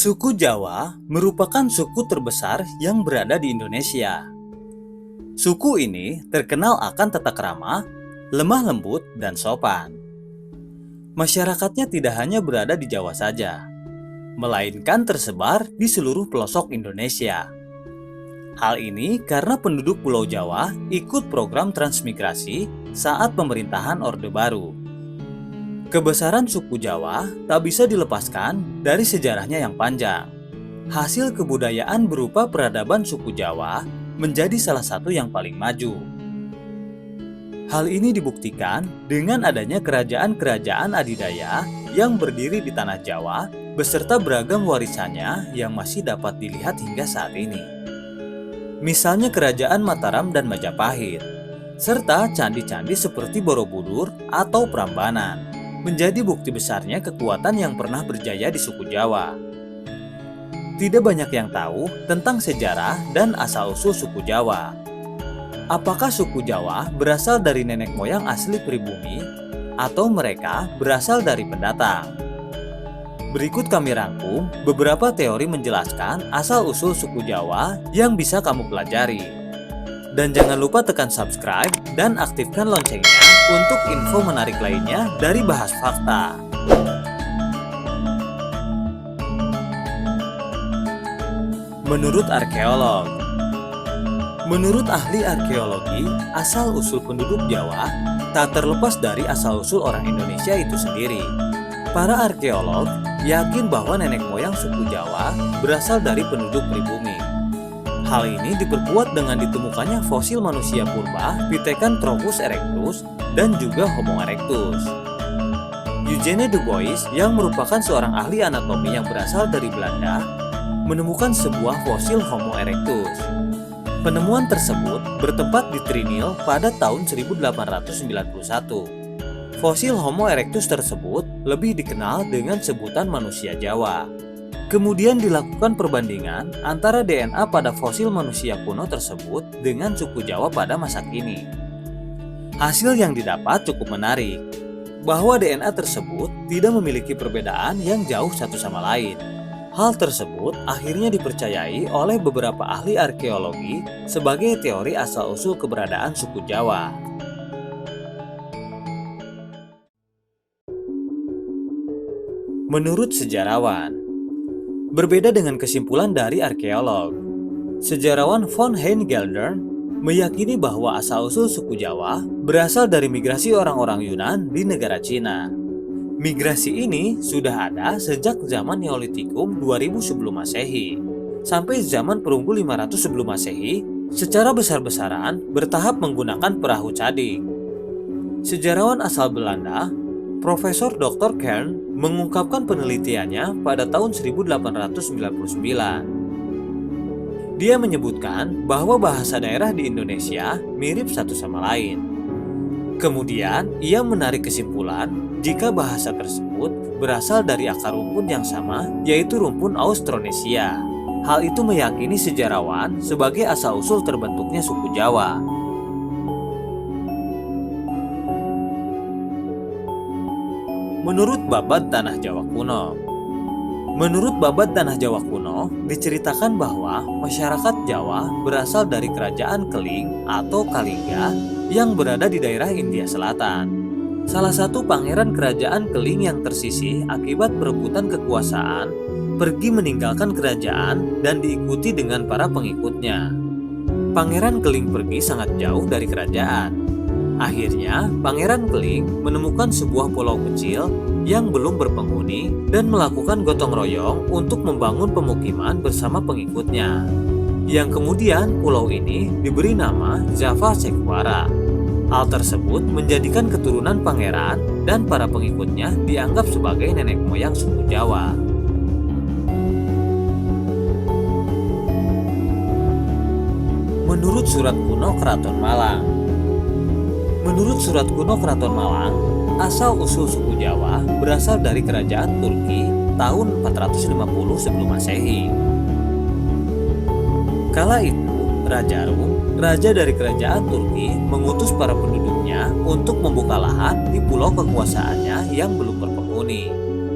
Suku Jawa merupakan suku terbesar yang berada di Indonesia. Suku ini terkenal akan tata krama, lemah lembut, dan sopan. Masyarakatnya tidak hanya berada di Jawa saja, melainkan tersebar di seluruh pelosok Indonesia. Hal ini karena penduduk Pulau Jawa ikut program transmigrasi saat pemerintahan Orde Baru. Kebesaran suku Jawa tak bisa dilepaskan dari sejarahnya yang panjang. Hasil kebudayaan berupa peradaban suku Jawa menjadi salah satu yang paling maju. Hal ini dibuktikan dengan adanya kerajaan-kerajaan adidaya yang berdiri di tanah Jawa beserta beragam warisannya yang masih dapat dilihat hingga saat ini. Misalnya Kerajaan Mataram dan Majapahit, serta candi-candi seperti Borobudur atau Prambanan, menjadi bukti besarnya kekuatan yang pernah berjaya di suku Jawa. Tidak banyak yang tahu tentang sejarah dan asal-usul suku Jawa. Apakah suku Jawa berasal dari nenek moyang asli pribumi atau mereka berasal dari pendatang? Berikut kami rangkum beberapa teori menjelaskan asal-usul suku Jawa yang bisa kamu pelajari. Dan jangan lupa tekan subscribe dan aktifkan loncengnya untuk info menarik lainnya dari Bahas Fakta. Menurut arkeolog, menurut ahli arkeologi, asal-usul penduduk Jawa tak terlepas dari asal-usul orang Indonesia itu sendiri. Para arkeolog yakin bahwa nenek moyang suku Jawa berasal dari penduduk pribumi. Hal ini diperkuat dengan ditemukannya fosil manusia purba Pithecanthropus erectus dan juga Homo erectus. Eugene Du Bois yang merupakan seorang ahli anatomi yang berasal dari Belanda menemukan sebuah fosil Homo erectus. Penemuan tersebut bertempat di Trinil pada tahun 1891. Fosil Homo erectus tersebut lebih dikenal dengan sebutan manusia Jawa. Kemudian dilakukan perbandingan antara DNA pada fosil manusia kuno tersebut dengan suku Jawa pada masa kini. Hasil yang didapat cukup menarik, bahwa DNA tersebut tidak memiliki perbedaan yang jauh satu sama lain. Hal tersebut akhirnya dipercayai oleh beberapa ahli arkeologi sebagai teori asal-usul keberadaan suku Jawa. Menurut sejarawan, berbeda dengan kesimpulan dari arkeolog, sejarawan von Hein-Geldern meyakini bahwa asal-usul suku Jawa berasal dari migrasi orang-orang Yunan di negara Cina. Migrasi ini sudah ada sejak zaman Neolitikum 2000 sebelum Masehi sampai zaman perunggu 500 sebelum Masehi secara besar-besaran bertahap menggunakan perahu cadik. Sejarawan asal Belanda, Profesor Dr. Kern mengungkapkan penelitiannya pada tahun 1899. Dia menyebutkan bahwa bahasa daerah di Indonesia mirip satu sama lain. Kemudian, ia menarik kesimpulan jika bahasa tersebut berasal dari akar rumpun yang sama, yaitu rumpun Austronesia. Hal itu meyakini sejarawan sebagai asal-usul terbentuknya suku Jawa. Menurut Babad Tanah Jawa Kuno, diceritakan bahwa masyarakat Jawa berasal dari kerajaan Keling atau Kalingga yang berada di daerah India Selatan. Salah satu pangeran kerajaan Keling yang tersisih akibat perebutan kekuasaan pergi meninggalkan kerajaan dan diikuti dengan para pengikutnya. Pangeran Keling pergi sangat jauh dari kerajaan. Akhirnya, Pangeran Keling menemukan sebuah pulau kecil yang belum berpenghuni dan melakukan gotong royong untuk membangun pemukiman bersama pengikutnya. Yang kemudian pulau ini diberi nama Java Sekwara. Hal tersebut menjadikan keturunan pangeran dan para pengikutnya dianggap sebagai nenek moyang suku Jawa. Menurut surat kuno Keraton Malang, asal-usul suku Jawa berasal dari kerajaan Turki tahun 450 sebelum Masehi. Kala itu, Raja Rum, raja dari kerajaan Turki, mengutus para penduduknya untuk membuka lahan di pulau kekuasaannya yang belum berpenghuni.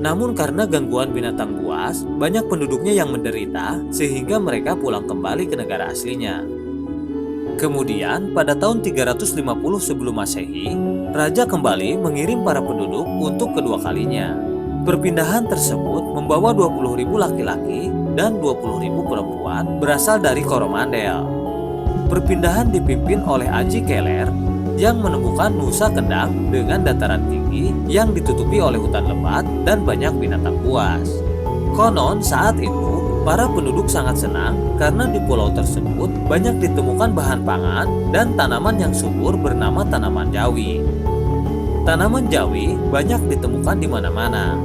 Namun karena gangguan binatang buas, banyak penduduknya yang menderita sehingga mereka pulang kembali ke negara aslinya. Kemudian pada tahun 350 sebelum Masehi, raja kembali mengirim para penduduk untuk kedua kalinya. Perpindahan tersebut membawa 20.000 laki-laki dan 20.000 perempuan berasal dari Coromandel. Perpindahan dipimpin oleh Aji Keler yang menemukan Nusa Kendang dengan dataran tinggi yang ditutupi oleh hutan lebat dan banyak binatang buas. Konon saat itu, para penduduk sangat senang karena di pulau tersebut banyak ditemukan bahan pangan dan tanaman yang subur bernama tanaman jawi. Tanaman jawi banyak ditemukan di mana-mana.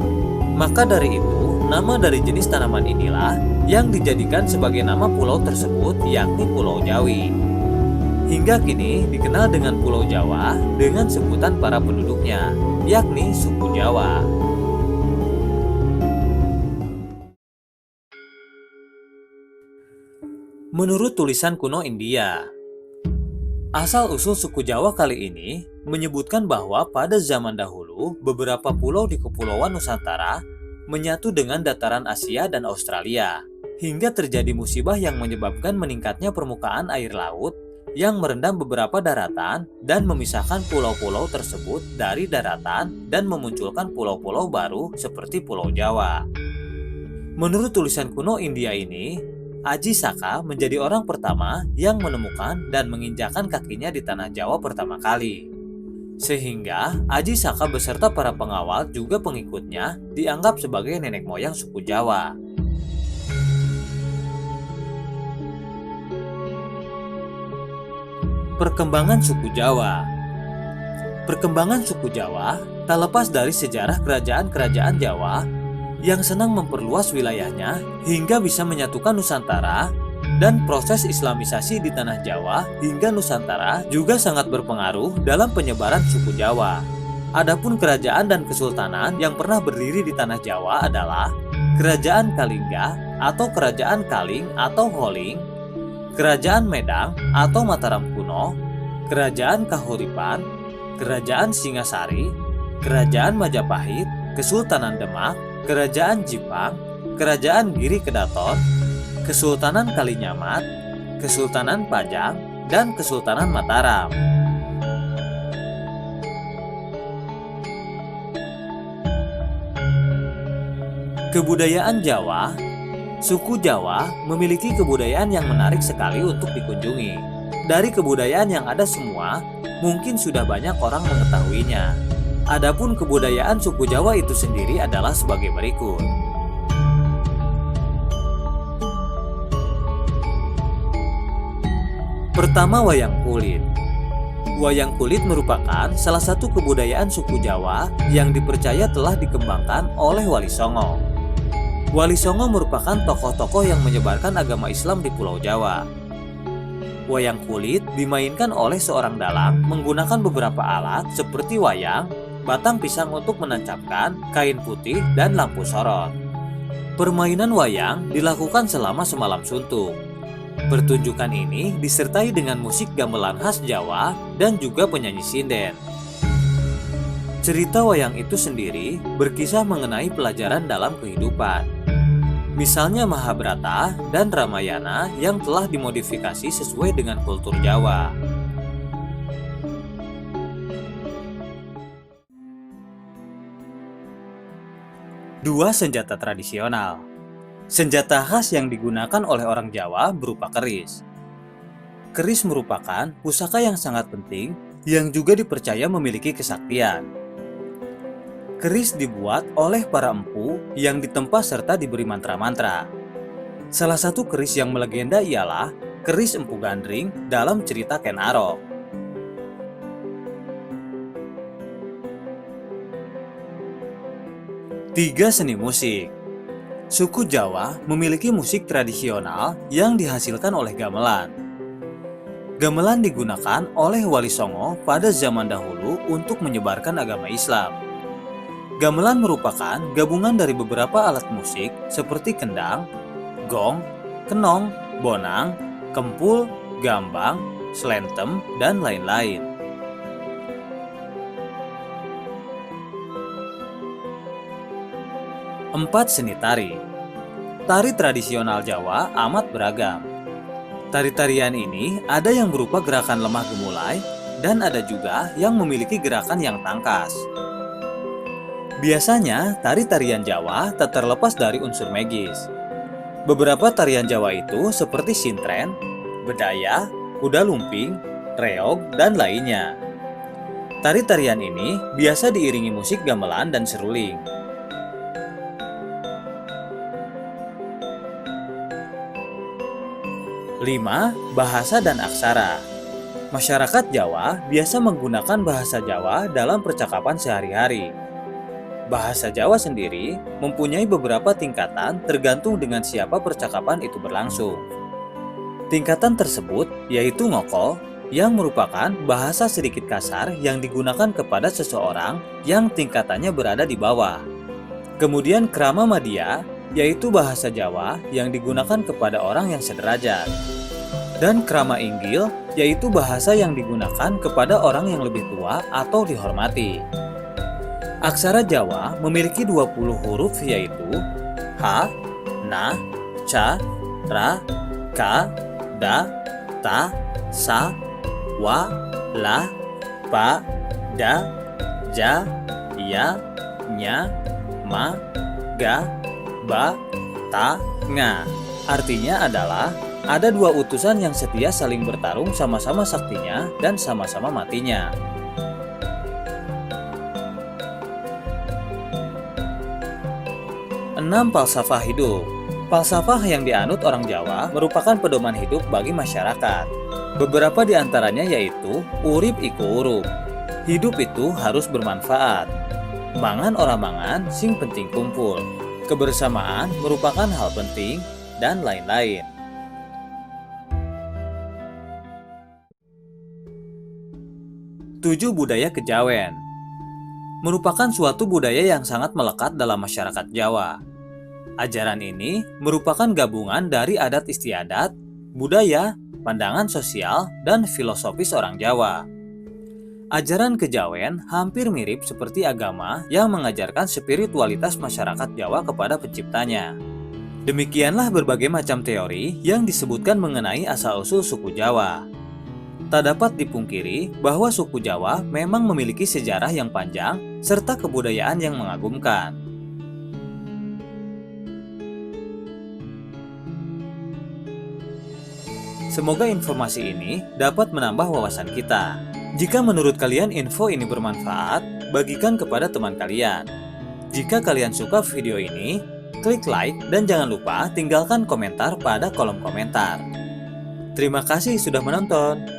Maka dari itu, nama dari jenis tanaman inilah yang dijadikan sebagai nama pulau tersebut, yakni Pulau Jawi. Hingga kini dikenal dengan Pulau Jawa dengan sebutan para penduduknya, yakni suku Jawa. Menurut tulisan kuno India, asal-usul suku Jawa kali ini menyebutkan bahwa pada zaman dahulu beberapa pulau di Kepulauan Nusantara menyatu dengan dataran Asia dan Australia, hingga terjadi musibah yang menyebabkan meningkatnya permukaan air laut yang merendam beberapa daratan dan memisahkan pulau-pulau tersebut dari daratan dan memunculkan pulau-pulau baru seperti Pulau Jawa. Menurut tulisan kuno India ini, Aji Saka menjadi orang pertama yang menemukan dan menginjakan kakinya di tanah Jawa pertama kali. Sehingga Aji Saka beserta para pengawal juga pengikutnya dianggap sebagai nenek moyang suku Jawa. Perkembangan suku Jawa. Perkembangan suku Jawa tak lepas dari sejarah kerajaan-kerajaan Jawa yang senang memperluas wilayahnya hingga bisa menyatukan Nusantara, dan proses Islamisasi di tanah Jawa hingga Nusantara juga sangat berpengaruh dalam penyebaran suku Jawa. Adapun kerajaan dan kesultanan yang pernah berdiri di tanah Jawa adalah Kerajaan Kalingga atau Kerajaan Kaling atau Holing, Kerajaan Medang atau Mataram kuno, Kerajaan Kahuripan, Kerajaan Singasari, Kerajaan Majapahit, Kesultanan Demak, Kerajaan Jipang, Kerajaan Giri Kedaton, Kesultanan Kalinyamat, Kesultanan Pajang, dan Kesultanan Mataram. Kebudayaan Jawa. Suku Jawa memiliki kebudayaan yang menarik sekali untuk dikunjungi. Dari kebudayaan yang ada semua, mungkin sudah banyak orang mengetahuinya. Adapun kebudayaan suku Jawa itu sendiri adalah sebagai berikut. Pertama, wayang kulit. Wayang kulit merupakan salah satu kebudayaan suku Jawa yang dipercaya telah dikembangkan oleh Wali Songo. Wali Songo merupakan tokoh-tokoh yang menyebarkan agama Islam di Pulau Jawa. Wayang kulit dimainkan oleh seorang dalang menggunakan beberapa alat seperti wayang, batang pisang untuk menancapkan, kain putih, dan lampu sorot. Permainan wayang dilakukan selama semalam suntuk. Pertunjukan ini disertai dengan musik gamelan khas Jawa dan juga penyanyi sinden. Cerita wayang itu sendiri berkisah mengenai pelajaran dalam kehidupan. Misalnya Mahabharata dan Ramayana yang telah dimodifikasi sesuai dengan kultur Jawa. Dua senjata tradisional. Senjata khas yang digunakan oleh orang Jawa berupa keris. Keris merupakan pusaka yang sangat penting yang juga dipercaya memiliki kesaktian. Keris dibuat oleh para empu yang ditempa serta diberi mantra-mantra. Salah satu keris yang melegenda ialah keris Empu Gandring dalam cerita Ken Arok. Tiga seni musik. Suku Jawa memiliki musik tradisional yang dihasilkan oleh gamelan. Gamelan digunakan oleh Wali Songo pada zaman dahulu untuk menyebarkan agama Islam. Gamelan merupakan gabungan dari beberapa alat musik seperti kendang, gong, kenong, bonang, kempul, gambang, slentem, dan lain-lain. 4 seni tari. Tari tradisional Jawa amat beragam. Tari-tarian ini ada yang berupa gerakan lemah gemulai dan ada juga yang memiliki gerakan yang tangkas. Biasanya, tari-tarian Jawa tak terlepas dari unsur magis. Beberapa tarian Jawa itu seperti sintren, bedaya, kuda lumping, reog, dan lainnya. Tari-tarian ini biasa diiringi musik gamelan dan seruling. 5. Bahasa dan aksara. Masyarakat Jawa biasa menggunakan bahasa Jawa dalam percakapan sehari-hari. Bahasa Jawa sendiri mempunyai beberapa tingkatan tergantung dengan siapa percakapan itu berlangsung. Tingkatan tersebut yaitu ngoko, yang merupakan bahasa sedikit kasar yang digunakan kepada seseorang yang tingkatannya berada di bawah. Kemudian krama madya, yaitu bahasa Jawa yang digunakan kepada orang yang sederajat. Dan krama inggil, yaitu bahasa yang digunakan kepada orang yang lebih tua atau dihormati. Aksara Jawa memiliki 20 huruf yaitu Ha, Na, Ca, Ra, Ka, Da, Ta, Sa, Wa, La, Pa, Da, Ja, Ya, Nya, Ma, Ga, Ba, Ta, Nga. Artinya adalah ada dua utusan yang setia saling bertarung sama-sama saktinya dan sama-sama matinya. Enam, falsafah hidup. Falsafah yang dianut orang Jawa merupakan pedoman hidup bagi masyarakat. Beberapa di antaranya yaitu urip iku urup. Hidup itu harus bermanfaat. Mangan ora mangan, sing penting kumpul. Kebersamaan merupakan hal penting, dan lain-lain. 7. Budaya kejawen. Merupakan suatu budaya yang sangat melekat dalam masyarakat Jawa. Ajaran ini merupakan gabungan dari adat istiadat, budaya, pandangan sosial, dan filosofis orang Jawa. Ajaran kejawen hampir mirip seperti agama yang mengajarkan spiritualitas masyarakat Jawa kepada penciptanya. Demikianlah berbagai macam teori yang disebutkan mengenai asal-usul suku Jawa. Tak dapat dipungkiri bahwa suku Jawa memang memiliki sejarah yang panjang serta kebudayaan yang mengagumkan. Semoga informasi ini dapat menambah wawasan kita. Jika menurut kalian info ini bermanfaat, bagikan kepada teman kalian. Jika kalian suka video ini, klik like dan jangan lupa tinggalkan komentar pada kolom komentar. Terima kasih sudah menonton.